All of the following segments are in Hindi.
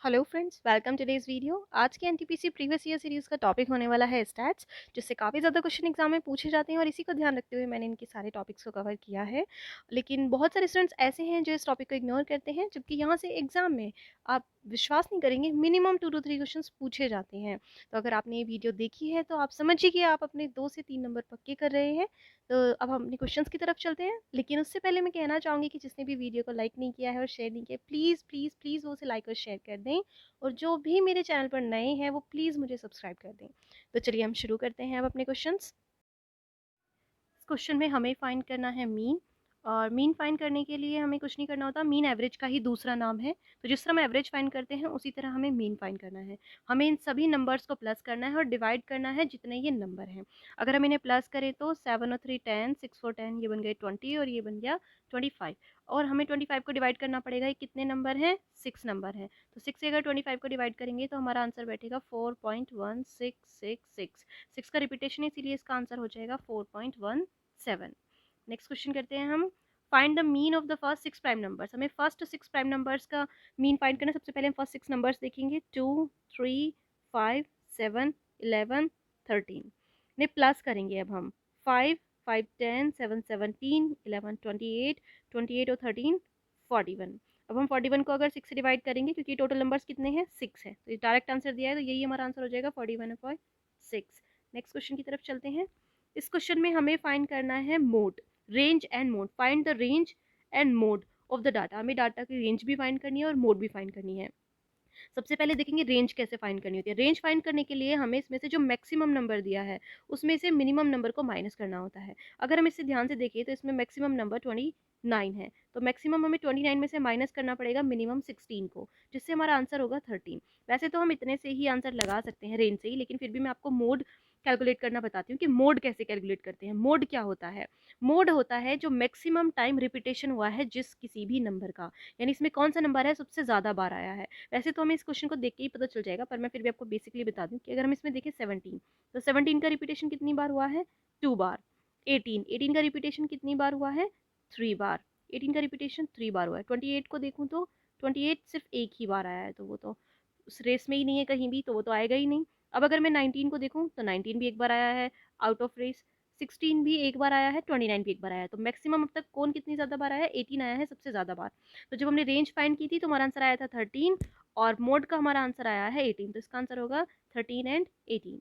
Hello friends, welcome today's video. आज के एनटीपीसी प्रीवियस ईयर सीरीज़ का टॉपिक होने वाला है स्टैट्स, जिससे काफ़ी ज़्यादा क्वेश्चन एग्जाम में पूछे जाते हैं और इसी को ध्यान रखते हुए मैंने इनके सारे टॉपिक्स को कवर किया है। लेकिन बहुत सारे स्टूडेंट्स ऐसे हैं जो इस टॉपिक को इग्नोर करते हैं, जबकि यहाँ से एग्जाम में आप विश्वास नहीं करेंगे, मिनिमम 2 to 3 क्वेश्चन पूछे जाते हैं। तो अगर आपने ये वीडियो देखी है तो आप समझिए कि आप अपने 2 से 3 नंबर पक्के कर रहे हैं। तो अब हम अपने क्वेश्चंस की तरफ चलते हैं, लेकिन उससे पहले मैं कहना चाहूँगी कि जिसने भी वीडियो को लाइक नहीं किया है और शेयर नहीं किया, प्लीज़ प्लीज़ प्लीज़ वो उसे लाइक और शेयर कर दें। और जो भी मेरे चैनल पर नए हैं वो प्लीज़ मुझे सब्सक्राइब कर दें। तो चलिए हम शुरू करते हैं अब अपने क्वेश्चंस। इस क्वेश्चन में हमें फाइंड करना है मीन, और मीन फाइंड करने के लिए हमें कुछ नहीं करना होता, मीन एवरेज का ही दूसरा नाम है। तो जिस तरह हम एवरेज फाइंड करते हैं उसी तरह हमें मीन फाइंड करना है। हमें इन सभी नंबर्स को प्लस करना है और डिवाइड करना है जितने ये नंबर हैं। अगर हम इन्हें प्लस करें तो 7 और 3 10, 6 4 10, ये बन गए 20 और ये बन गया 25। और हमें 25 को डिवाइड करना पड़ेगा, ये कितने नंबर हैं, 6 नंबर हैं। तो 6 से अगर 25 को डिवाइड करेंगे तो हमारा आंसर बैठेगा 4.1666। 6 का रिपीटेशन है, इसीलिए इसका आंसर हो जाएगा 4.17। नेक्स्ट क्वेश्चन करते हैं हम। Find the mean of the first 6 prime numbers. हमें फर्स्ट 6 प्राइम नंबर्स का मीन फाइंड करना है। सबसे पहले हम फर्स्ट 6 नंबर्स देखेंगे, 2 3 5 7 11 13। ने प्लस करेंगे अब हम 5 5 10 7 17 11 28 28 और 13 41। अब हम 41 को अगर 6 से डिवाइड करेंगे, क्योंकि टोटल नंबर्स कितने हैं, 6 है, तो डायरेक्ट आंसर दिया है, तो यही हमारा आंसर हो जाएगा 41/6। नेक्स्ट क्वेश्चन की तरफ चलते हैं। इस क्वेश्चन में हमें फाइंड करना है mode, range and mode. Find the range and mode of the data. हमें डाटा की रेंज भी फाइंड करनी है और मोड भी फाइंड करनी है। सबसे पहले देखेंगे रेंज कैसे फाइंड करनी होती है। रेंज फाइंड करने के लिए हमें इसमें से जो मैक्सिमम नंबर दिया है उसमें से मिनिमम नंबर को माइनस करना होता है। अगर हम इसे ध्यान से देखें तो इसमें मैक्सिमम नंबर 29 है, तो मैक्सिमम हमें 29 में से माइनस करना पड़ेगा मिनिमम 16 को, जिससे हमारा आंसर होगा 13। वैसे तो हम इतने से ही आंसर लगा सकते हैं रेंज से ही, लेकिन फिर भी मैं आपको मोड कैलकुलेट करना बताती हूँ कि मोड कैसे कैलकुलेट करते हैं। मोड क्या होता है, मोड होता है जो मैक्सिमम टाइम रिपीटेशन हुआ है जिस किसी भी नंबर का, यानी इसमें कौन सा नंबर है सबसे ज़्यादा बार आया है। वैसे तो हमें इस क्वेश्चन को देख के ही पता चल जाएगा, पर मैं फिर भी आपको बेसिकली बता दूं कि अगर हम इसमें देखें 17, तो 17 का रिपीटेशन कितनी बार हुआ है, 2 बार। 18 का रिपीटेशन कितनी बार हुआ है, 3 बार। 18 का रिपीटेशन 3 बार हुआ है। 28 को देखूँ तो 28 सिर्फ एक ही बार आया है, तो वो तो उस रेस में ही नहीं है कहीं भी, तो वो तो आएगा ही नहीं। अब अगर मैं 19 को देखूँ तो 19 भी एक बार आया है आउट ऑफ रेस, 16 भी एक बार आया है, 29 भी एक बार आया है। तो मैक्सिमम अब तक कौन कितनी ज़्यादा बार आया है, 18 आया है सबसे ज़्यादा बार। तो जब हमने रेंज फाइंड की थी तो हमारा आंसर आया था 13, और मोड का हमारा आंसर आया है 18, तो इसका आंसर होगा 13 एंड 18।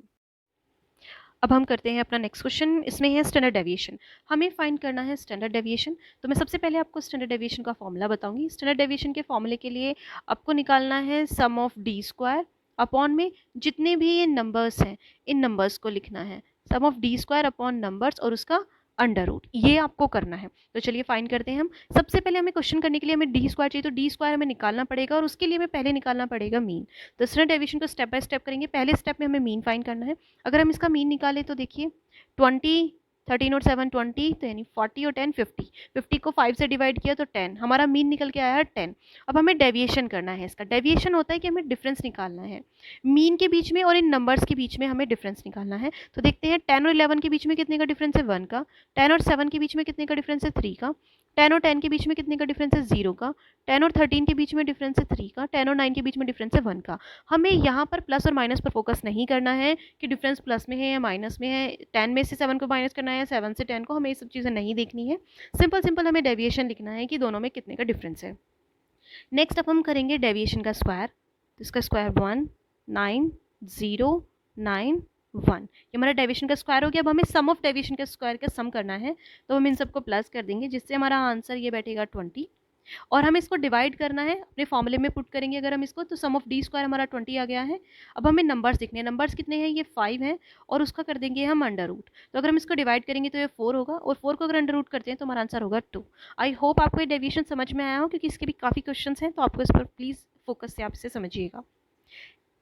अब हम करते हैं अपना नेक्स्ट क्वेश्चन। इसमें है स्टैंडर्ड डेविएशन। हमें फाइंड करना है स्टैंडर्ड डेविएशन। तो मैं सबसे पहले आपको स्टैंडर्ड डेविएशन का फॉर्मूला बताऊंगी। स्टैंडर्ड डेविएशन के फॉर्मूले के लिए आपको निकालना है sum of d square upon में जितने भी ये नंबर्स हैं, इन नंबर्स को लिखना है, sum of d square upon numbers और उसका अंडर रूट, ये आपको करना है। तो चलिए फाइंड करते हैं हम। सबसे पहले हमें क्वेश्चन करने के लिए हमें डी स्क्वायर चाहिए, तो डी स्क्वायर हमें निकालना पड़ेगा और उसके लिए हमें पहले निकालना पड़ेगा मीन। तो स्टैंडर्ड डेविएशन को स्टेप बाय स्टेप करेंगे। पहले स्टेप में हमें मीन फाइंड करना है। अगर हम इसका मीन निकालें तो देखिए 20, 13 और 7 20, तो यानी 40 और 10 50। 50 को 5 से डिवाइड किया तो 10, हमारा मीन निकल के आया है 10। अब हमें डेविएशन करना है। इसका डेविएशन होता है कि हमें डिफरेंस निकालना है मीन के बीच में और इन नंबर्स के बीच में, हमें डिफरेंस निकालना है। तो देखते हैं 10 और 11 के बीच में कितने का डिफरेंस है, 1 का। 10 और 7 के बीच में कितने का डिफरेंस है, 3 का। 10 और 10 के बीच में कितने का डिफरेंस है, 0 का। 10 और 13 के बीच में डिफरेंस है 3 का। 10 और 9 के बीच में डिफरेंस है 1 का। हमें यहाँ पर प्लस और माइनस पर फोकस नहीं करना है कि डिफरेंस प्लस में है या माइनस में है, 10 में से 7 को माइनस करना है या 7 से 10 को, हमें ये सब चीज़ें नहीं देखनी है। सिंपल सिंपल हमें डेविएशन लिखना है कि दोनों में कितने का डिफरेंस है। नेक्स्ट अब हम करेंगे डेविएशन का स्क्वायर। तो इसका स्क्वायर 1 9 0 9 1, ये हमारा डेविएशन का स्क्वायर हो गया। अब हमें सम ऑफ डेविएशन का स्क्वायर का सम करना है, तो हम इन सबको प्लस कर देंगे, जिससे हमारा आंसर ये बैठेगा 20। और हमें इसको डिवाइड करना है, अपने फॉर्मूले में पुट करेंगे अगर हम इसको, तो सम ऑफ डी स्क्वायर हमारा 20 आ गया है। अब हमें नंबर्स देखने हैं, नंबर्स कितने हैं, ये 5 हैं, और उसका कर देंगे हम अंडर रूट। तो अगर हम इसको डिवाइड करेंगे तो ये 4 होगा, और 4 को अगर अंडर रूट करते हैं तो हमारा आंसर होगा 2। आई होप आपको ये डेविएशन समझ में आया हो, क्योंकि इसके भी काफ़ी क्वेश्चन हैं, तो आपको इस पर प्लीज़ फोकस से आप इसे समझिएगा।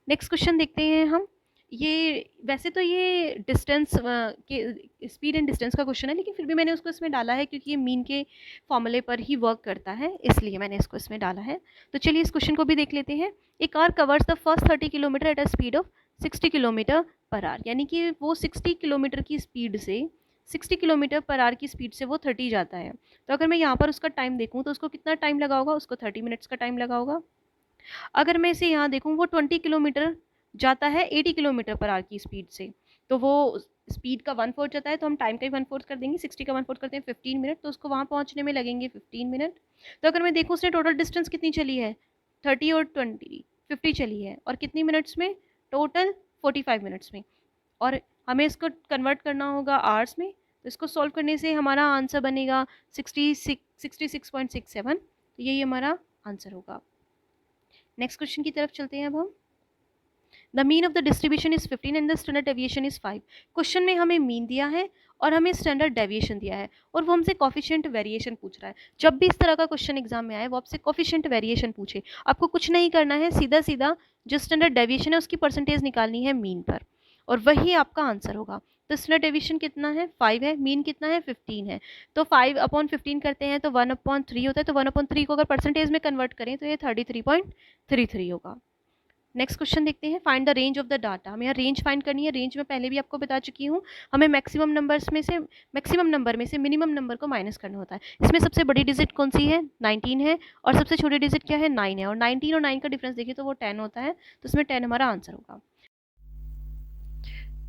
नेक्स्ट क्वेश्चन देखते हैं हम। ये वैसे तो ये डिस्टेंस के स्पीड एंड डिस्टेंस का क्वेश्चन है, लेकिन फिर भी मैंने उसको इसमें डाला है क्योंकि ये मीन के फॉर्मूले पर ही वर्क करता है, इसलिए मैंने इसको इसमें डाला है। तो चलिए इस क्वेश्चन को भी देख लेते हैं। A car covers the first 30 kilometre at a speed of 60 kilometre per hour, यानी कि वो 60 किलोमीटर की स्पीड से 60 किलोमीटर पर आवर की स्पीड से वो 30 जाता है। तो अगर मैं यहाँ पर उसका टाइम देखूँ तो उसको कितना टाइम लगा होगा, उसको 30 मिनट्स का टाइम लगा होगा। अगर मैं इसे यहाँ देखूँ, वो 20 किलोमीटर जाता है 80 किलोमीटर पर आवर की स्पीड से, तो वो स्पीड का 1/4 जाता है, तो हम टाइम का ही 1/4 कर देंगे, 60 का 1/4 करते हैं 15 मिनट, तो उसको वहाँ पहुँचने में लगेंगे 15 मिनट। तो अगर मैं देखूँ उसने टोटल डिस्टेंस कितनी चली है, 30 और 20 50 चली है, और कितनी मिनट्स में, टोटल 45 मिनट्स में। और हमें इसको कन्वर्ट करना होगा आवर्स में, तो इसको सॉल्व करने से हमारा आंसर बनेगा 66.67। तो यही हमारा आंसर होगा। नेक्स्ट क्वेश्चन की तरफ चलते हैं अब हम। The mean of the distribution is 15 and the standard deviation is 5। Question में हमें मीन दिया है और हमें स्टैंडर्ड डेविएशन दिया है, और वो हमसे कॉफिशिएंट वेरिएशन पूछ रहा है। जब भी इस तरह का क्वेश्चन एग्जाम में आए, वो आपसे कॉफिशिएंट वेरिएशन पूछे, आपको कुछ नहीं करना है, सीधा सीधा जो स्टैंडर्ड डेविएशन है उसकी परसेंटेज निकालनी है मीन पर, और वही आपका आंसर होगा। तो स्टैंडर्ड डेविएशन कितना है, 5 है, मीन कितना है, 15 है। तो 5/15 करते हैं तो 1/3 होता है, तो 1/3 को अगर परसेंटेज में कन्वर्ट करें तो ये 33.33 होगा। नेक्स्ट क्वेश्चन देखते हैं। Find the range of the data. हमें यहाँ रेंज फाइंड करनी है। रेंज में पहले भी आपको बता चुकी हूँ, हमें मैक्सिमम नंबर में से मिनिमम नंबर को माइनस करना होता है। इसमें सबसे बड़ी डिजिट कौन सी है, 19 है, और सबसे छोटी डिजिट क्या है, 9 है, और 19 और 9 का डिफरेंस देखिए तो वो 10 होता है, तो इसमें 10 हमारा आंसर होगा।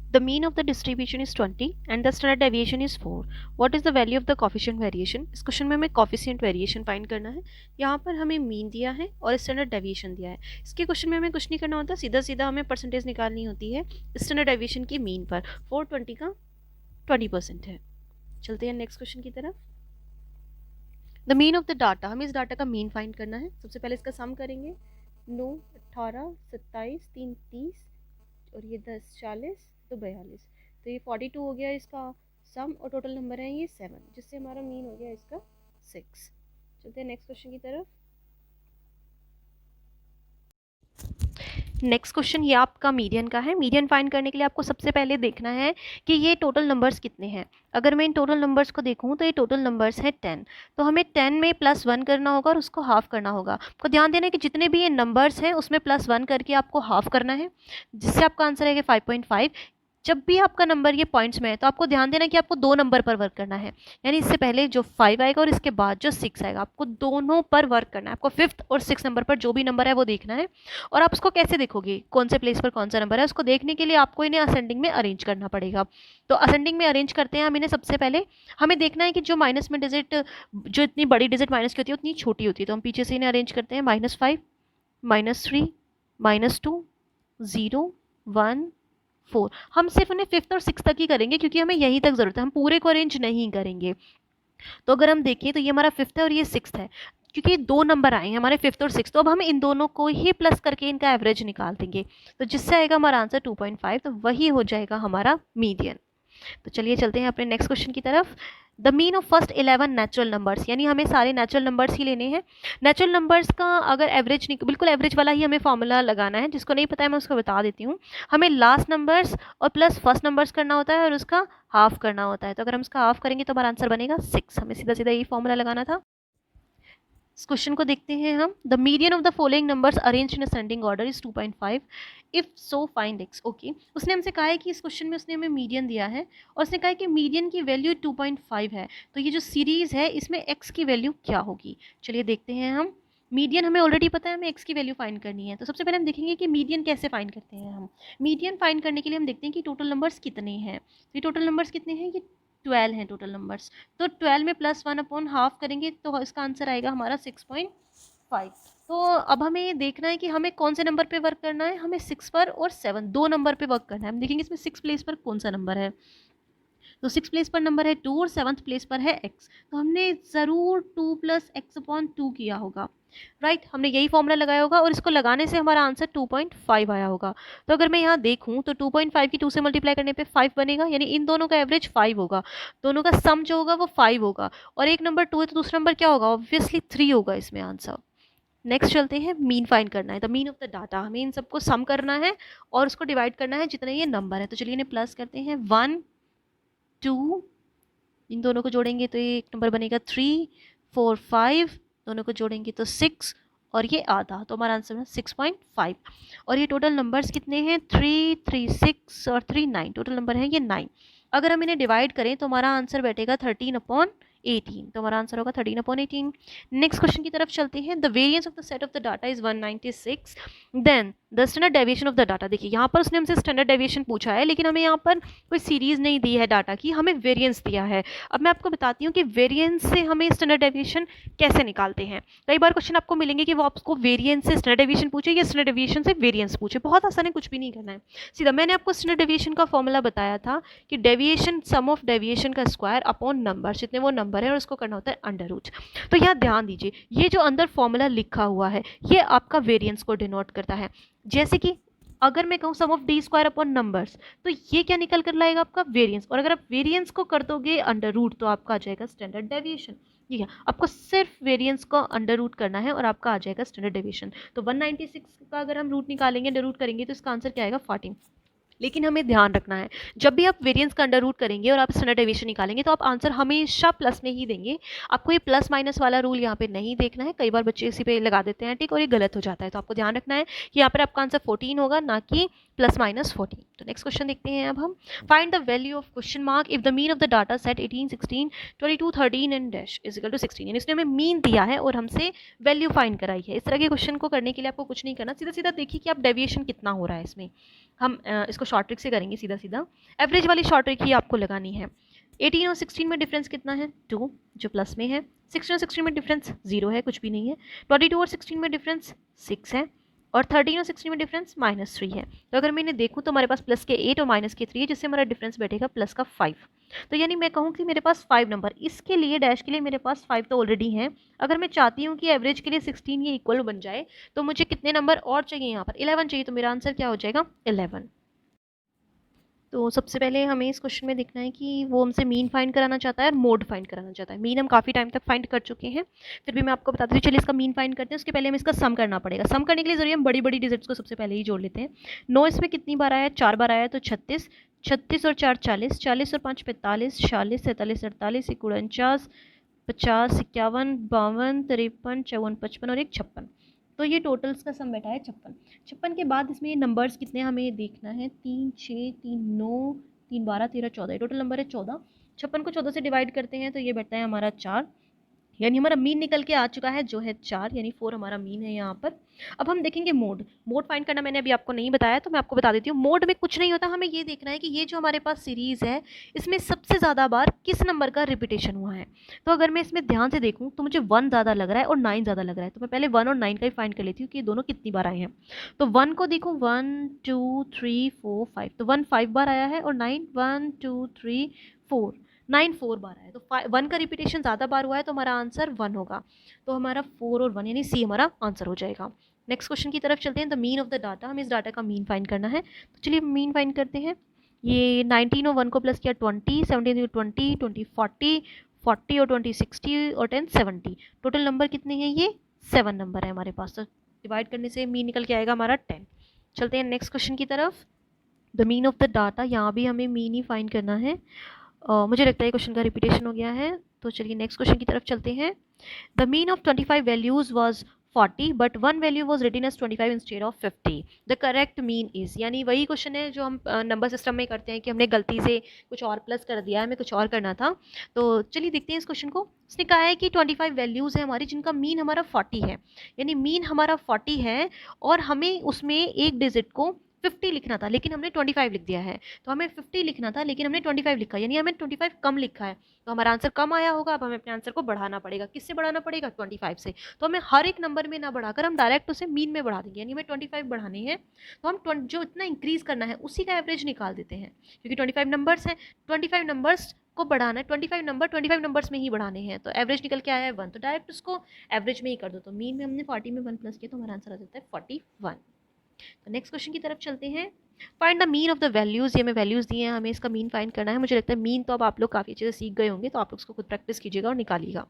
The mean of the distribution is 20 and the standard deviation is 4. What is the value of the coefficient variation? इस क्वेश्चन में हमें coefficient variation फाइंड करना है। यहाँ पर हमें मीन दिया है और स्टैंडर्ड डेविएशन दिया है। इसके क्वेश्चन में हमें कुछ नहीं करना होता, सीधा सीधा हमें परसेंटेज निकालनी होती है स्टैंडर्ड डेविएशन की मीन पर। 420 का 20% है। चलते हैं नेक्स्ट क्वेश्चन की तरफ। The mean of the data. हमें इस डाटा का मीन फाइंड करना है। सबसे पहले इसका सम करेंगे, 9, 18, 27, 3, 30 और ये 10, 40 तो 42, तो ये 42 हो गया इसका सम, और टोटल नंबर है ये 7, जिससे हमारा मीन हो गया इसका 6। चलते हैं नेक्स्ट क्वेश्चन की तरफ। नेक्स्ट क्वेश्चन ये आपका मीडियन का है। मीडियन फाइंड करने के लिए आपको सबसे पहले देखना है कि ये टोटल नंबर्स कितने हैं। अगर मैं इन टोटल नंबर्स को देखूँ तो ये टोटल नंबर्स हैं 10, तो हमें 10 में +1 करना होगा और उसको हाफ करना होगा। आपको ध्यान देना है कि जितने भी ये नंबर्स हैं उसमें +1 करके आपको हाफ करना है, जिससे आपका आंसर है 5.5। जब भी आपका नंबर ये पॉइंट्स में है तो आपको ध्यान देना कि आपको 2 नंबर पर वर्क करना है, यानी इससे पहले जो 5 आएगा और इसके बाद जो 6 आएगा, आपको दोनों पर वर्क करना है। आपको 5th और 6th नंबर पर जो भी नंबर है वो देखना है। और आप उसको कैसे देखोगे, कौन से प्लेस पर कौन सा नंबर है, उसको देखने के लिए आपको इन्हें असेंडिंग में अरेंज करना पड़ेगा। तो असेंडिंग में अरेंज करते हैं हम इन्हें। सबसे पहले हमें देखना है कि जो माइनस में डिजिट, जो इतनी बड़ी डिजिट माइनस की होती है उतनी छोटी होती है, तो हम पीछे से इन्हें अरेंज करते हैं। -5, -3, -2, 0, 1, 4। हम सिर्फ उन्हें 5th और 6th तक ही करेंगे क्योंकि हमें यहीं तक ज़रूरत है, हम पूरे को अरेंज नहीं करेंगे। तो अगर हम देखें तो ये हमारा 5th है और ये 6th है, क्योंकि 2 नंबर आए हैं हमारे 5th और 6th, तो अब हम इन दोनों को ही प्लस करके इनका एवरेज निकाल देंगे, तो जिससे आएगा हमारा आंसर 2.5, तो वही हो जाएगा हमारा मीडियन। तो चलिए चलते हैं अपने नेक्स्ट क्वेश्चन की तरफ। The mean of first 11 natural numbers, यानी हमें सारे नेचुरल नंबर्स ही लेने हैं। नेचुरल नंबर्स का अगर एवरेज, बिल्कुल एवरेज वाला ही हमें फॉर्मूला लगाना है। जिसको नहीं पता है मैं उसको बता देती हूँ। हमें लास्ट नंबर्स और प्लस फर्स्ट नंबर्स करना होता है और उसका हाफ करना होता है। तो अगर हम इसका हाफ करेंगे तो हमारा आंसर बनेगा 6। हमें सीधा सीधा यही फॉर्मूला लगाना था। इस क्वेश्चन को देखते हैं हम। The median of the following numbers arranged in ascending order is 2.5, if so find x। Okay, उसने हमसे कहा है कि इस क्वेश्चन में उसने हमें मीडियन दिया है और उसने कहा है कि मीडियन की वैल्यू 2.5 है, तो ये जो सीरीज है इसमें x की वैल्यू क्या होगी। चलिए देखते हैं हम। मीडियन हमें ऑलरेडी पता है, हमें x की वैल्यू फाइंड करनी है। तो सबसे पहले हम देखेंगे कि मीडियन कैसे फाइंड करते हैं हम। मीडियन फाइंड करने के लिए हम देखते हैं कि टोटल नंबर्स कितने हैं। तो ये टोटल नंबर्स कितने हैं, ये 12 हैं टोटल नंबर्स। तो 12 में +1/हाफ करेंगे तो इसका आंसर आएगा हमारा 6.5। तो अब हमें ये देखना है कि हमें कौन से नंबर पे वर्क करना है। हमें 6 पर और 7 दो नंबर पे वर्क करना है। हम देखेंगे इसमें 6 प्लेस पर कौन सा नंबर है। तो 6 प्लेस पर नंबर है 2 और 7th प्लेस पर है x, तो हमने ज़रूर 2 + x/2 किया होगा, राइट। हमने यही फॉर्मूला लगाया होगा और इसको लगाने से हमारा आंसर 2.5 आया होगा। तो अगर मैं यहाँ देखूँ तो 2.5 की 2 से मल्टीप्लाई करने पे 5 बनेगा, यानी इन दोनों का एवरेज 5 होगा। दोनों का सम जो होगा वो 5 होगा, और एक नंबर 2 है तो दूसरा नंबर क्या होगा, ऑब्वियसली 3 होगा इसमें आंसर। नेक्स्ट चलते हैं, मीन फाइंड करना है। The mean of the data, हमें इन सबको सम करना है और उसको डिवाइड करना है जितने ये नंबर है। तो चलिए इन्हें प्लस करते हैं। 1, 2, इन दोनों को जोड़ेंगे तो ये एक नंबर बनेगा 3, 4, 5, दोनों को जोड़ेंगे तो 6 और ये आधा, तो हमारा आंसर है 6.5। और ये टोटल नंबर्स कितने हैं, 3, 3, 6 और 3, 9। टोटल नंबर है ये 9। अगर हम इन्हें डिवाइड करें तो हमारा आंसर बैठेगा 13/11। 18, तो हमारा आंसर होगा 13/18। नेक्स्ट क्वेश्चन की तरफ चलते हैं। The variance of the set of the data is 196, then the standard deviation of the data. देखिए यहाँ पर उसने हमसे स्टैंडर्ड डेविएशन पूछा है, लेकिन हमें यहाँ पर कोई सीरीज नहीं दी है डाटा की, हमें वेरिएंस दिया है। अब मैं आपको बताती हूँ कि वेरिएंस से हमें स्टैंडर्ड डेविएशन कैसे निकालते हैं। कई बार क्वेश्चन आपको मिलेंगे कि वो आपको वेरिएंस से स्टैंडर्ड डेविएशन पूछे या स्टैंडर्ड डेविएशन से वेरिएंस पूछे। बहुत आसान है, कुछ भी नहीं करना है, सीधा मैंने आपको स्टैंडर्ड डेविएशन का फॉर्मूला बताया था कि डेविएशन सम ऑफ डेविएशन का स्क्वायर अपॉन नंबर, जितने वो नंबर है और उसको करना होता है अंडर रूट। तो यहाँ ध्यान दीजिए, ये जो अंदर फॉर्मूला लिखा हुआ है ये आपका वेरिएंस को डिनोट करता है। जैसे कि अगर मैं कहूँ sum of d square upon numbers, तो ये क्या निकल कर लाएगा आपका वेरिएंस, और अगर आप वेरिएंस को कर दोगे अंडर रूट तो आपका आ जाएगा स्टैंडर्ड डेविएशन। ठीक है, आपको सिर्फ वेरिएंस को अंडर रूट करना है और आपका आ जाएगा स्टैंडर्ड डेविएशन। तो 196 का अगर हम रूट निकालेंगे, अंडर रूट करेंगे, तो इसका आंसर क्या आएगा 14। लेकिन हमें ध्यान रखना है, जब भी आप वेरिएंस का अंडर रूट करेंगे और आप स्टैंडर्ड डेविएशन निकालेंगे तो आप आंसर हमेशा प्लस में ही देंगे। आपको ये प्लस माइनस वाला रूल यहाँ पे नहीं देखना है, कई बार बच्चे इसी पे लगा देते हैं टिक और ये गलत हो जाता है। तो आपको ध्यान रखना है कि यहाँ पर आपका आंसर 14 होगा, ना कि प्लस माइनस 14। तो नेक्स्ट क्वेश्चन देखते हैं अब हम। Find the value of question mark if the mean of the data set 18, 16, 22, 13 and dash is equal to 16। यानी इसने हमें मीन दिया है और हमसे वैल्यू फाइंड कराई है। इस तरह के क्वेश्चन को करने के लिए आपको कुछ नहीं करना, सीधा सीधा देखिए कि आप डेविएशन कितना हो रहा है इसमें। हम इसको शॉर्ट ट्रिक से करेंगे, सीधा सीधा एवरेज वाली शॉर्ट ट्रिक ही आपको लगानी है। 18 और 16 में डिफरेंस कितना है 2, जो प्लस में है। 16 और 16 में डिफरेंस 0 है, कुछ भी नहीं है। 22 और 16 में डिफरेंस 6 है, और 13 और 16 में डिफरेंस -3 है। तो अगर मैं इन्हें देखूँ तो हमारे पास प्लस के 8 और माइनस के 3 है, जिससे हमारा डिफरेंस बैठेगा प्लस का 5। तो यानी मैं कहूँ कि मेरे पास 5 नंबर, इसके लिए डैश के लिए मेरे पास 5 तो ऑलरेडी हैं। अगर मैं चाहती हूँ कि एवरेज के लिए 16 ये इक्वल बन जाए, तो मुझे कितने नंबर और चाहिए, यहाँ पर 11 चाहिए। तो मेरा आंसर क्या हो जाएगा 11। तो सबसे पहले हमें इस क्वेश्चन में देखना है कि वो हमसे मीन फाइंड कराना चाहता है और मोड फाइंड कराना चाहता है। मीन हम काफ़ी टाइम तक फाइंड कर चुके हैं, फिर भी मैं आपको बताती हूँ। चलिए इसका मीन फाइंड करते हैं, उसके पहले हमें इसका सम करना पड़ेगा। सम करने के लिए जरिए हम बड़ी बड़ी डिजिट्स को सबसे पहले ही जोड़ लेते हैं। 9 इसमें कितनी बार आया है, 4 बार आया है, तो 36, 36 और 4 40, 40 और 5 45, 46, 47, 48, 49, 50, 51, 52, 53, 54, 55 और 1 56। तो ये टोटल्स का सम बैठा है 56। 56 के बाद इसमें नंबर्स कितने हमें देखना है, 3 6 3 9 3 12 13 14, टोटल नंबर है 14। 56 को 14 से डिवाइड करते हैं तो ये बैठता है हमारा 4, यानी हमारा मीन निकल के आ चुका है जो है 4, यानी 4 हमारा मीन है यहाँ पर। अब हम देखेंगे मोड। मोड फाइंड करना मैंने अभी आपको नहीं बताया, तो मैं आपको बता देती हूँ। मोड में कुछ नहीं होता, हमें ये देखना है कि ये जो हमारे पास सीरीज़ है इसमें सबसे ज़्यादा बार किस नंबर का रिपीटेशन हुआ है। तो अगर मैं इसमें ध्यान से देखूँ तो मुझे 1 ज़्यादा लग रहा है और 9 ज़्यादा लग रहा है, तो मैं पहले 1 और 9 का ही फाइंड कर लेती हूँ कि ये दोनों कितनी बार आए हैं। तो 1 को देखूँ 1 2 3 4 5, तो 1 5 बार आया है, और 9 1 2 3 4, 9 4 बार आया। तो 1 का रिपीटेशन ज़्यादा बार हुआ है, तो हमारा आंसर 1 होगा। तो हमारा 4 और 1 यानी सी हमारा आंसर हो जाएगा। नेक्स्ट क्वेश्चन की तरफ चलते हैं। The mean of the data, हमें इस डाटा का मीन फाइंड करना है। तो चलिए मीन फाइंड करते हैं। ये 19 और 1 को प्लस किया 20, 17 20, 20 40, 40 और 20 60 और 10 70। टोटल नंबर कितने हैं, ये 7 नंबर है हमारे पास। तो डिवाइड करने से मीन निकल के आएगा हमारा 10। चलते हैं नेक्स्ट क्वेश्चन की तरफ। The mean of the data, यहाँ भी हमें मीन ही फाइंड करना है। मुझे लगता है क्वेश्चन का रिपीटेशन हो गया है, तो चलिए नेक्स्ट क्वेश्चन की तरफ चलते हैं। The mean of 25 values was 40 but one value was written as 25 instead of 50। The correct mean is, यानी वही क्वेश्चन है जो हम नंबर सिस्टम में करते हैं कि हमने गलती से कुछ और प्लस कर दिया है, हमें कुछ और करना था। तो चलिए देखते हैं इस क्वेश्चन को। उसने कहा है कि 25 वैल्यूज़ है हमारी जिनका मीन हमारा 40 है, यानी मीन हमारा 40 है और हमें उसमें एक डिजिट को 50 लिखना था, लेकिन हमने 25 लिख दिया है। तो हमें 50 लिखना था लेकिन हमने 25 लिखा, यानी हमें 25 कम लिखा है, तो हमारा आंसर कम आया होगा। अब हमें अपने आंसर को बढ़ाना पड़ेगा। किससे बढ़ाना पड़ेगा, 25 से। तो हमें हर एक नंबर में ना बढ़ाकर हम डायरेक्ट उसे मीन में बढ़ा देंगे, यानी हमें 25 बढ़ाने हैं। तो हम जो इतना इंक्रीज करना है उसी का एवरेज निकाल देते हैं, क्योंकि 25 नंबर्स हैं, 25 नंबर्स को बढ़ाना है, 25 नंबर 25 नंबर्स में ही बढ़ाने हैं। तो एवरेज निकल के आया है 1, तो डायरेक्ट उसको एवरेज में ही कर दो। तो मीन में हमने 40 में 1 प्लस किया, तो हमारा आंसर आ जाता है 41। तो नेक्स्ट क्वेश्चन की तरफ चलते हैं। Find the mean of the values, ये हमें वैल्यूज़ दिए हैं, हमें इसका मीन फाइंड करना है। मुझे लगता है मीन तो अब आप लोग काफ़ी अच्छे से सीख गए होंगे, तो आप लोग उसको खुद प्रैक्टिस कीजिएगा और निकालिएगा।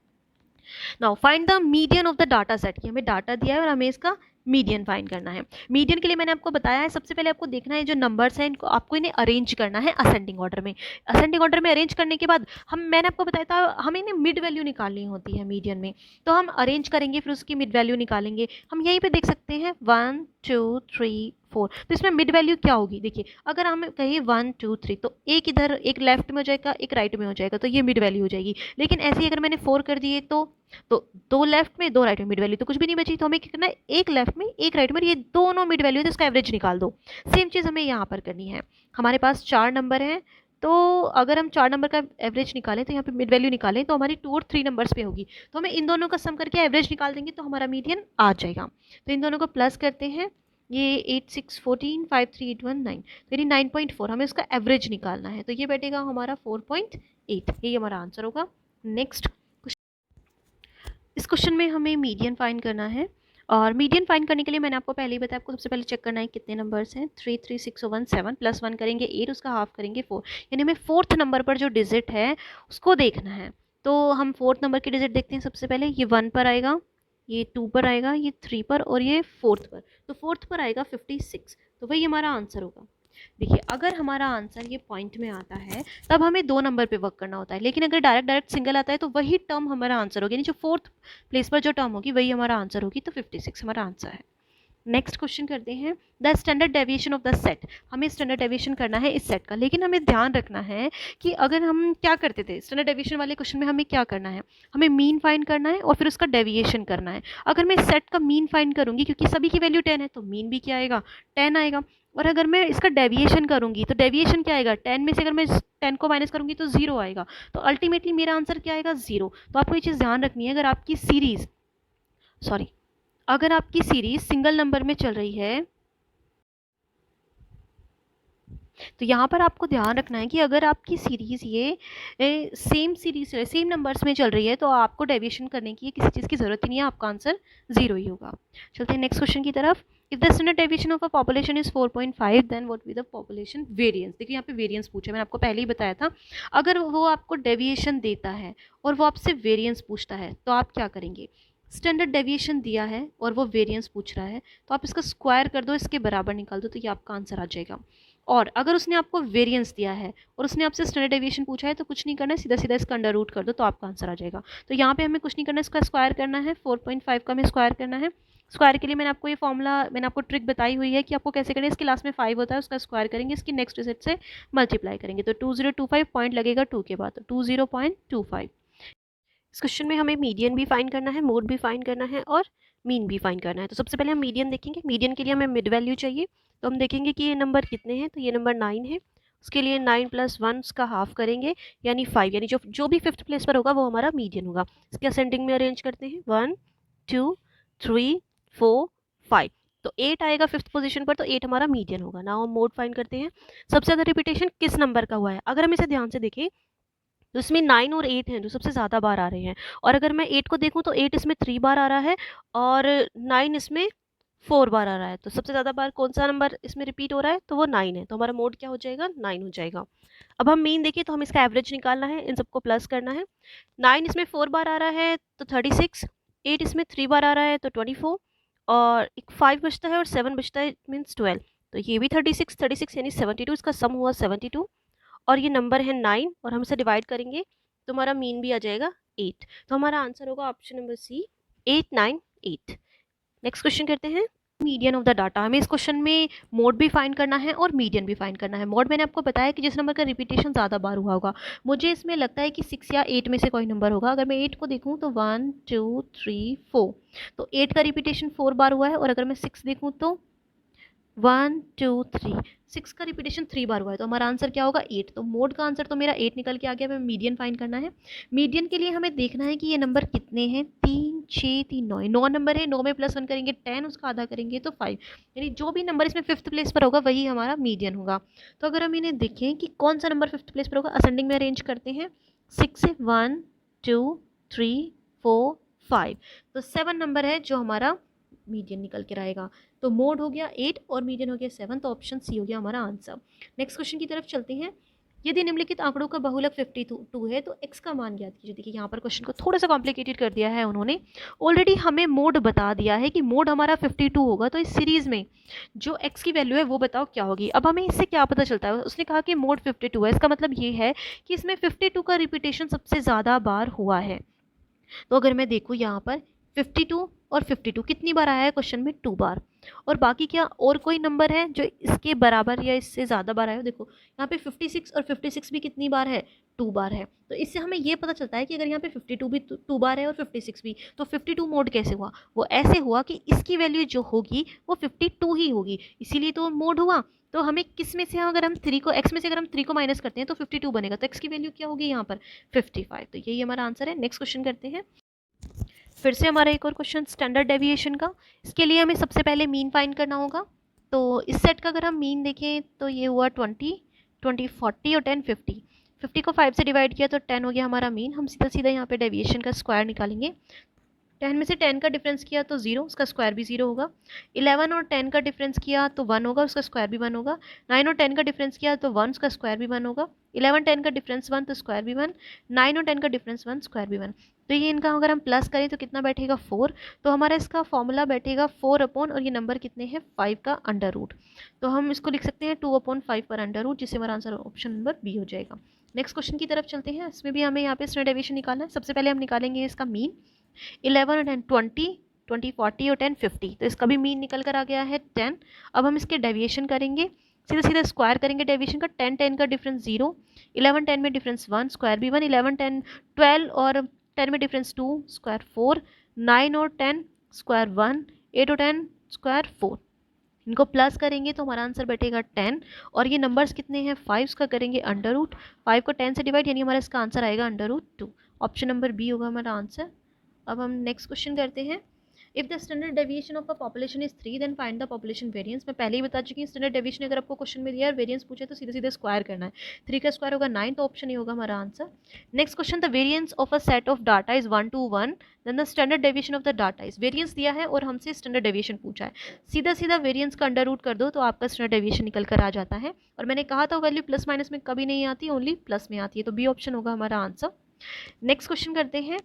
Now find the median of the data set, की हमें डाटा दिया है और हमें इसका मीडियन फाइंड करना है। मीडियन के लिए मैंने आपको बताया है, सबसे पहले आपको देखना है जो नंबर्स हैं इनको आपको इन्हें अरेंज करना है असेंडिंग ऑर्डर में। असेंडिंग ऑर्डर में अरेंज करने के बाद मैंने आपको बताया था हमें इन्हें मिड वैल्यू निकालनी होती है मीडियन में, तो हम अरेंज करेंगे फिर उसकी मिड वैल्यू निकालेंगे। हम यहीं पे देख सकते हैं 1 2 3 4। तो इसमें मिड वैल्यू क्या होगी, देखिए अगर हम कहें 1 2 3 तो एक इधर एक लेफ्ट में हो जाएगा, एक राइट में हो जाएगा, तो ये मिड वैल्यू हो जाएगी। लेकिन ऐसे ही अगर मैंने 4 कर दिए तो दो लेफ्ट में दो राइट में, मिड वैल्यू तो कुछ भी नहीं बची। तो हमें क्या करना है, एक लेफ्ट में एक राइट में, ये दोनों मिड वैल्यू है तो इसका एवरेज निकाल दो। सेम चीज़ हमें यहाँ पर करनी है। हमारे पास 4 नंबर हैं, तो अगर हम 4 नंबर का एवरेज निकालें तो यहाँ पे मिड वैल्यू निकालें तो हमारी 2 और 3 नंबर्स पे होगी। तो हमें इन दोनों का सम करके एवरेज निकाल देंगे तो हमारा मीडियन आ जाएगा। तो इन दोनों को प्लस करते हैं, ये 8 6 14 5 3 8 1 9, तो यानी 9.4 हमें उसका एवरेज निकालना है। तो ये बैठेगा हमारा 4.8, यही हमारा आंसर होगा। नेक्स्ट, इस क्वेश्चन में हमें मीडियन फाइंड करना है, और मीडियन फाइंड करने के लिए मैंने आपको पहले ही बताया, आपको सबसे पहले चेक करना है कितने नंबर्स हैं। 3 3 6 1 7 प्लस 1 करेंगे 8, उसका हाफ करेंगे 4, यानी हमें फोर्थ नंबर पर जो डिजिट है उसको देखना है। तो हम फोर्थ नंबर की डिजिट देखते हैं। सबसे पहले ये 1 पर आएगा, ये 2 पर आएगा, ये 3 पर, और ये फोर्थ पर। तो फोर्थ पर आएगा 56, तो वही हमारा आंसर होगा। देखिए अगर हमारा आंसर ये पॉइंट में आता है तब हमें 2 नंबर पे वर्क करना होता है, लेकिन अगर डायरेक्ट सिंगल आता है तो वही टर्म हमारा आंसर होगी, यानी जो फोर्थ प्लेस पर जो टर्म होगी वही हमारा आंसर होगी। तो 56 हमारा आंसर है। नेक्स्ट क्वेश्चन करते हैं, the standard deviation of the set. हमें स्टैंडर्ड डेविएशन करना है इस सेट का, लेकिन हमें ध्यान रखना है कि अगर हम क्या करते थे स्टैंडर्ड डेविएशन वाले क्वेश्चन में, हमें क्या करना है, हमें मीन फाइंड करना है और फिर उसका डेविएशन करना है। अगर मैं सेट का मीन फाइंड करूंगी, क्योंकि सभी की वैल्यू 10 है, तो मीन भी क्या आएगा, 10 आएगा। और अगर मैं इसका डेविएशन करूंगी तो डेविएशन क्या आएगा, 10 में से अगर मैं 10 को माइनस करूंगी तो 0 आएगा। तो अल्टीमेटली मेरा आंसर क्या आएगा, 0। तो आपको ये चीज़ ध्यान रखनी है, अगर आपकी सीरीज सिंगल नंबर में चल रही है तो यहाँ पर आपको ध्यान रखना है कि अगर आपकी सीरीज ये सेम नंबर्स में चल रही है तो आपको डेविएशन करने की किसी चीज़ की ज़रूरत ही नहीं है, आपका आंसर 0 ही होगा। चलते हैं नेक्स्ट क्वेश्चन की तरफ। If the standard deviation of a population is 4.5 then what will the population variance. देखिए यहाँ पे वेरिएंस पूछा, मैंने आपको पहले ही बताया था, अगर वो आपको डेविएशन देता है और वो आपसे वेरिएंस पूछता है तो आप क्या करेंगे। स्टैंडर्ड डेविएशन दिया है और वो वेरिएंस पूछ रहा है तो आप इसका स्क्वायर कर दो, इसके बराबर निकाल दो, तो ये आपका आंसर आ जाएगा। और अगर उसने आपको वेरिएंस दिया है और उसने आपसे स्टैंडर्ड डेविएशन पूछा है तो कुछ नहीं करना है, सीधा सीधा इसका अंडर रूट कर दो तो आपका आंसर आ जाएगा। तो यहाँ पे हमें कुछ नहीं करना है, इसका स्क्वायर करना है, 4.5 का हमें स्क्वायर करना है। स्क्वायर के लिए मैंने आपको ये फॉर्मूला, मैंने आपको ट्रिक बताई हुई है कि आपको कैसे करना है। इसके लास्ट में 5 होता है, उसका स्क्वायर करेंगे, इसकी नेक्स्ट डिजिट से मल्टीप्लाई करेंगे, तो 2025 पॉइंट लगेगा 2 के बाद, तो 20.25। इस क्वेश्चन में हमें मीडियन भी फाइंड करना है, मोड भी फाइंड करना है और मीन भी फाइंड करना है। तो सबसे पहले हम मीडियन देखेंगे। मीडियन के लिए हमें मिड वैल्यू चाहिए, तो हम देखेंगे कि ये नंबर कितने हैं। तो ये नंबर 9 है, उसके लिए 9 + 1 का हाफ करेंगे यानी 5, यानी जो भी फिफ्थ प्लेस पर होगा वो हमारा मीडियन होगा। इसके असेंडिंग में अरेंज करते हैं, 1 2 3 4 5, तो 8 आएगा फिफ्थ पोजीशन पर, तो 8 हमारा मीडियन होगा। नाउ हम मोड फाइंड करते हैं, सबसे ज़्यादा रिपीटेशन किस नंबर का हुआ है। अगर हम इसे ध्यान से देखें तो इसमें 9 और 8 हैं जो सबसे ज़्यादा बार आ रहे हैं, और अगर मैं 8 को देखूं तो 8 इसमें 3 बार आ रहा है और 9 इसमें 4 बार आ रहा है। तो सबसे ज़्यादा बार कौन सा नंबर इसमें रिपीट हो रहा है, तो वो 9 है। तो हमारा मोड क्या हो जाएगा, 9 हो जाएगा। अब हम मीन देखिए तो हम इसका एवरेज निकालना है, इन सबको प्लस करना है। 9 इसमें 4 बार आ रहा है तो 36, 8 इसमें 3 बार आ रहा है तो 24, और एक 5 बचता है और 7 बचता है, मीन्स 12, तो ये भी 36 यानी 72, इसका सम हुआ 72, और ये नंबर है 9 और हम इसे डिवाइड करेंगे तो हमारा मीन भी आ जाएगा 8। तो हमारा आंसर होगा option number C, 8 9 8। Next question करते हैं, मीडियन ऑफ द डाटा। हमें इस क्वेश्चन में मोड भी फाइंड करना है और मीडियन भी फाइंड करना है। मोड मैंने आपको बताया कि जिस नंबर का रिपीटेशन ज़्यादा बार हुआ होगा, मुझे इसमें लगता है कि 6 या 8 में से कोई नंबर होगा। अगर मैं 8 को देखूँ तो 1 2 3 4, तो 8 का रिपीटेशन 4 बार हुआ है, और अगर मैं 6 देखूँ तो 1 2 3, 6 का रिपीटेशन 3 बार हुआ है, तो हमारा आंसर क्या होगा, 8। तो मोड का आंसर तो मेरा 8 निकल के आ गया। हमें मीडियन फाइंड करना है। मीडियन के लिए हमें देखना है कि ये नंबर कितने हैं, 3 6 3 9, 9 नंबर है, 9 में +1 करेंगे 10, उसका आधा करेंगे तो 5, यानी जो भी नंबर इसमें फिफ्थ प्लेस पर होगा वही हमारा मीडियन होगा। तो अगर हम इन्हें देखें कि कौन सा नंबर फिफ्थ प्लेस पर होगा, असेंडिंग में अरेंज करते हैं, 6 से 1 2 3 4 5, तो 7 नंबर है जो हमारा मीडियन निकल के रहेगा। तो मोड हो गया 8 और मीडियन हो गया 7, तो ऑप्शन सी हो गया हमारा आंसर। नेक्स्ट क्वेश्चन की तरफ चलते हैं। यदि निम्नलिखित आंकड़ों का बहुलक 52 है तो x का मान ज्ञात कीजिए। देखिए यहाँ पर क्वेश्चन को थोड़ा सा कॉम्प्लिकेटेड कर दिया है उन्होंने। ऑलरेडी हमें मोड बता दिया है कि मोड हमारा 52 होगा, तो इस सीरीज में जो x की वैल्यू है वो बताओ क्या होगी। अब हमें इससे क्या पता चलता है, उसने कहा कि मोड 52 है, इसका मतलब ये है कि इसमें 52 का रिपीटेशन सबसे ज़्यादा बार हुआ है। तो अगर मैं देखूँ यहाँ पर 52 और 52 कितनी बार आया है क्वेश्चन में, 2 बार। और बाकी क्या और कोई नंबर है जो इसके बराबर या इससे ज़्यादा बार आया हो? देखो यहाँ पे 56 और 56 भी कितनी बार है, 2 बार है। तो इससे हमें ये पता चलता है कि अगर यहाँ पे 52 भी 2 बार है और 56 भी, तो 52 मोड कैसे हुआ? वो ऐसे हुआ कि इसकी वैल्यू जो होगी वो 52 ही होगी, इसीलिए तो मोड हुआ। तो हमें किस में से, अगर हम 3 को x में से अगर हम 3 को माइनस करते हैं तो 52 बनेगा, तो x की वैल्यू क्या होगी यहाँ पर? 55। तो यही हमारा आंसर है। नेक्स्ट क्वेश्चन करते हैं। फिर से हमारा एक और क्वेश्चन स्टैंडर्ड डेविएशन का। इसके लिए हमें सबसे पहले मीन फाइंड करना होगा। तो इस सेट का अगर हम मीन देखें तो ये हुआ 20, 20, 40 और 10, 50। 50 को 5 से डिवाइड किया तो 10 हो गया हमारा मीन। हम सीधा सीधा यहाँ पे डेविएशन का स्क्वायर निकालेंगे। 10 में से 10 का डिफरेंस किया तो 0, उसका स्क्वायर भी 0 होगा। 11 और 10 का डिफरेंस किया तो 1 होगा, उसका स्क्वायर भी 1 होगा। 9 और 10 का डिफरेंस किया तो 1, उसका स्क्वायर भी 1 होगा। 11, 10 का डिफरेंस 1 तो स्क्वायर भी 1। 9 और 10 का डिफरेंस 1, स्क्वायर भी 1। तो ये इनका अगर हम प्लस करें तो कितना बैठेगा? 4। तो हमारा इसका फॉर्मूला बैठेगा 4 अपॉन, और ये नंबर कितने हैं? 5 का अंडर रूट। तो हम इसको लिख सकते हैं 2 अपॉन 5 पर अंडर रूट, जिससे हमारा आंसर ऑप्शन नंबर बी हो जाएगा। नेक्स्ट क्वेश्चन की तरफ चलते हैं। इसमें भी हमें यहाँ पे स्टैंडर्ड डेविएशन निकालना है। सबसे पहले हम निकालेंगे इसका मीन। 11 और 10 20, 20, 40 और 10 50। तो इसका भी मीन निकल कर आ गया है 10। अब हम इसके डेविएशन करेंगे, सीधा सीधा स्क्वायर करेंगे डेविएशन का। 10, 10 का डिफरेंस 0। 11, 10 में डिफरेंस 1, स्क्वायर भी 1। 11, 10, 12 और 10 में डिफरेंस 2, स्क्वायर 4। 9 और 10 स्क्वायर 1। 8 और 10 स्क्वायर 4। इनको प्लस करेंगे तो हमारा आंसर बैठेगा 10। और ये नंबर्स कितने हैं? 5 का करेंगे अंडर रूट। 5 को 10 से डिवाइड, यानी हमारा इसका आंसर आएगा under root 2। Option number B होगा हमारा आंसर। अब हम नेक्स्ट क्वेश्चन करते हैं। If the standard deviation of a population is 3, then find the population variance. मैं पहले ही बता चुकी हूँ, स्टैंडर्ड डेविएशन अगर आपको क्वेश्चन में दिया और वेरिएंस पूछे तो सीधे सीधे स्क्वायर करना है। 3 का स्क्वायर होगा 9, तो ऑप्शन ही होगा हमारा answer. Next question, the variance of a set of data is 1 to 1, then the standard deviation of the data is. Variance दिया है और हमसे स्टैंडर्ड डेविएशन पूछा है। सीधा सीधा वेरिएंस का अंडर रूट कर दो तो आपका स्टैंडर्ड डेविएशन निकल कर आ जाता है। और मैंने कहा था वैल्यू प्लस माइनस में कभी नहीं आती, ओनली प्लस में आती है। तो बी ऑप्शन होगा हमारा आंसर। नेक्स्ट क्वेश्चन करते हैं।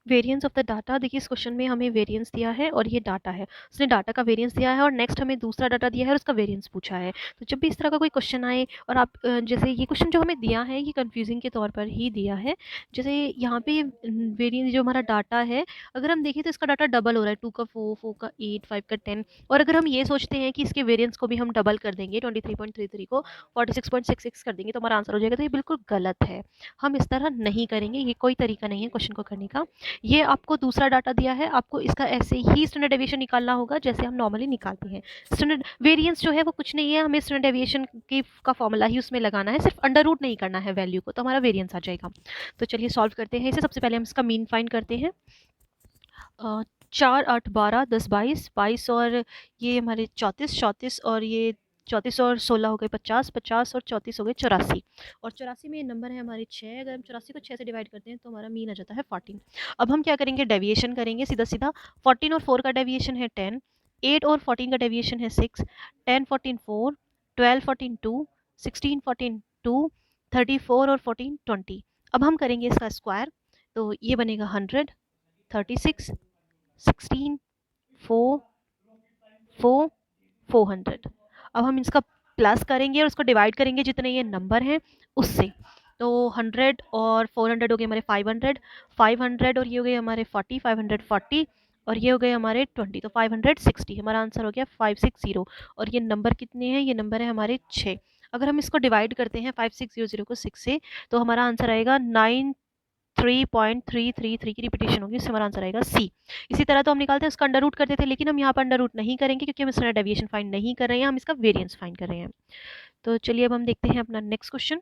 Variance of the data. देखिए इस क्वेश्चन में हमें वेरिएंस दिया है और ये डाटा है, उसने डाटा का वेरिएंस दिया है और नेक्स्ट हमें दूसरा डाटा दिया है और उसका वेरिएंस पूछा है। तो जब भी इस तरह का कोई क्वेश्चन आए और आप जैसे ये क्वेश्चन जो हमें दिया है ये कंफ्यूजिंग के तौर पर ही दिया है। जैसे यहाँ पे वेरिएंस जो हमारा डाटा है, अगर हम देखें तो इसका डाटा डबल हो रहा है, 2 का 4, 4 का 8, 5 का 10। और अगर हम ये सोचते हैं कि इसके वेरिएंस को भी हम डबल कर देंगे, 23.33 को 46.66 कर देंगे तो हमारा आंसर हो जाएगा। तो ये बिल्कुल गलत है, हम इस तरह नहीं करेंगे, ये कोई तरीका नहीं है क्वेश्चन को करने का। ये आपको दूसरा डाटा दिया है, आपको इसका ऐसे ही स्टैंडर्ड डेविएशन निकालना होगा जैसे हम नॉर्मली निकालते हैं। स्टैंडर्ड वेरिएंस जो है वो कुछ नहीं है, हमें स्टैंडर्ड डेविएशन की का फॉर्मूला ही उसमें लगाना है, सिर्फ अंडर रूट नहीं करना है वैल्यू को, तो हमारा वेरिएंस आ जाएगा। तो चलिए सॉल्व करते हैं इसे। सबसे पहले हम इसका मीन फाइंड करते हैं। 4, 8, 12, 10, 22, 22 और ये हमारे 34, 34 और ये 34 और 16 हो गए 50, 50 और 34 हो गए 84। और 84 में ये नंबर है हमारे 6। अगर हम 84 को 6 से डिवाइड करते हैं तो हमारा मीन आ जाता है 14। अब हम क्या करेंगे? डेविएशन करेंगे सीधा सीधा। 14 और 4 का डेविएशन है 10, 8 और 14 का डेविएशन है 6, 10, 14, 4, 12, 14, 2, 16, 14, 2, 34 और 14, 20। अब हम करेंगे इसका स्क्वायर, तो ये बनेगा 100, 36, 16, 4, 4, 400। अब हम इसका प्लस करेंगे और उसको डिवाइड करेंगे जितने ये नंबर हैं उससे। तो 100 और 400 हो गए हमारे 500, 500 और ये हो गए हमारे 40, 540 और ये हो गए हमारे 20, तो 560 हमारा आंसर हो गया 560। और ये नंबर कितने हैं? ये नंबर है हमारे 6। अगर हम इसको डिवाइड करते हैं 5600 को 6 से तो हमारा आंसर आएगा 93.333 की रिपीटेशन होगी, इससे हमारा आंसर आएगा सी। इसी तरह तो हम निकालते हैं उसका अंडर रूट करते थे, लेकिन हम यहाँ पर अंडर रूट नहीं करेंगे क्योंकि हम स्टैंडर्ड डेविएशन फाइंड नहीं कर रहे हैं, हम इसका वेरिएंस फाइंड कर रहे हैं। तो चलिए अब हम देखते हैं अपना नेक्स्ट क्वेश्चन।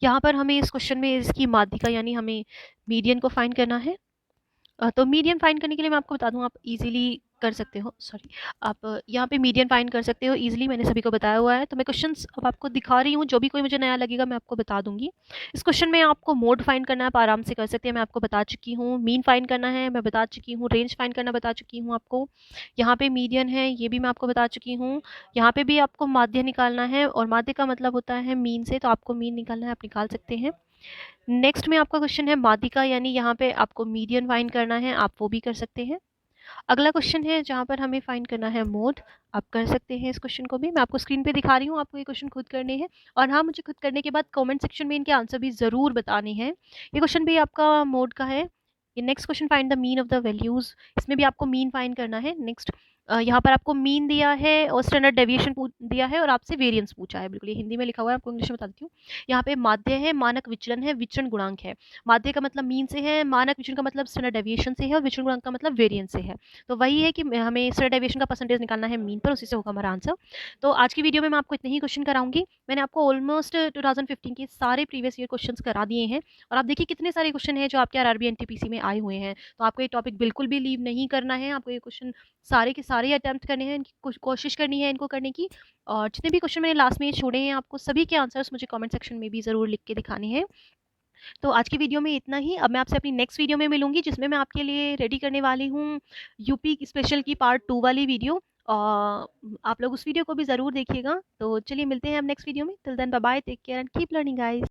यहाँ पर हमें इस क्वेश्चन में इसकी माध्यिका यानी हमें मीडियन को फाइंड करना है। तो मीडियन फाइंड करने के लिए मैं आपको बता दूं, आप इजीली कर सकते हो, सॉरी आप यहाँ पे मीडियन फाइंड कर सकते हो इजीली, मैंने सभी को बताया हुआ है। तो मैं क्वेश्चंस अब आपको दिखा रही हूँ, जो भी कोई मुझे नया लगेगा मैं आपको बता दूंगी। इस क्वेश्चन में आपको मोड फाइंड करना है, आप आराम से कर सकते हैं, मैं आपको बता चुकी हूँ। मीन फाइंड करना है मैं बता चुकी हूँ। रेंज फाइंड करना बता चुकी हूँ आपको। यहाँ पे मीडियन है ये भी मैं आपको बता चुकी हूँ। यहाँ पे भी आपको माध्य निकालना है और माध्य का मतलब होता है मीन से, तो आपको मीन निकालना है, आप निकाल सकते हैं। नेक्स्ट में आपका क्वेश्चन है माध्यिका, यानी यहाँ पे आपको मीडियन फाइंड करना है, आप वो भी कर सकते हैं। अगला क्वेश्चन है जहाँ पर हमें फाइंड करना है मोड, आप कर सकते हैं इस क्वेश्चन को भी। मैं आपको स्क्रीन पे दिखा रही हूँ, आपको ये क्वेश्चन खुद करने हैं। और हाँ, मुझे खुद करने के बाद कमेंट सेक्शन में इनके आंसर भी ज़रूर बताने हैं। ये क्वेश्चन भी आपका मोड का है, ये next question, find the mean of the values, इसमें भी आपको मीन फाइंड करना है। नेक्स्ट यहाँ पर आपको मीन दिया है और स्टैंडर्ड डेविएशन दिया है और आपसे वेरिएंस पूछा है। बिल्कुल ये हिंदी में लिखा हुआ है, आपको इंग्लिश में बता देती हूँ। यहाँ पे माध्य है, मानक विचलन है, विचरण गुणांक है। माध्य का मतलब मीन से है, मानक विचलन का मतलब स्टैंडर्ड डेविएशन से है और विचरण गुणांक का मतलब वेरिएंस से है। तो वही है कि हमें स्टैंडर्ड डेविएशन का परसेंटेज निकालना है मीन पर, उसी से होगा हमारा आंसर। तो आज की वीडियो में मैं आपको इतने ही क्वेश्चन कराऊंगी। मैंने आपको ऑलमोस्ट 2015 के सारे प्रीवियस ईयर क्वेश्चंस करा दिए हैं और आप देखिए कितने सारे क्वेश्चन हैं जो आपके आरआरबी एनटीपीसी में आए हुए हैं। तो आपको ये टॉपिक बिल्कुल भी लीव नहीं करना है, आपको ये क्वेश्चन सारे के सारे अटेम्प्ट करने हैं, इनकी कोशिश करनी है इनको करने की। और जितने भी क्वेश्चन मैंने लास्ट में छोड़े हैं, आपको सभी के आंसर्स मुझे कमेंट सेक्शन में भी ज़रूर लिख के दिखाने हैं। तो आज की वीडियो में इतना ही। अब मैं आपसे अपनी नेक्स्ट वीडियो में मिलूंगी, जिसमें मैं आपके लिए रेडी करने वाली हूँ यूपी स्पेशल की पार्ट 2 वाली वीडियो। आप लोग उस वीडियो को भी ज़रूर देखिएगा। तो चलिए मिलते हैं अब नेक्स्ट वीडियो में। Till then bye bye, take care and keep learning guys.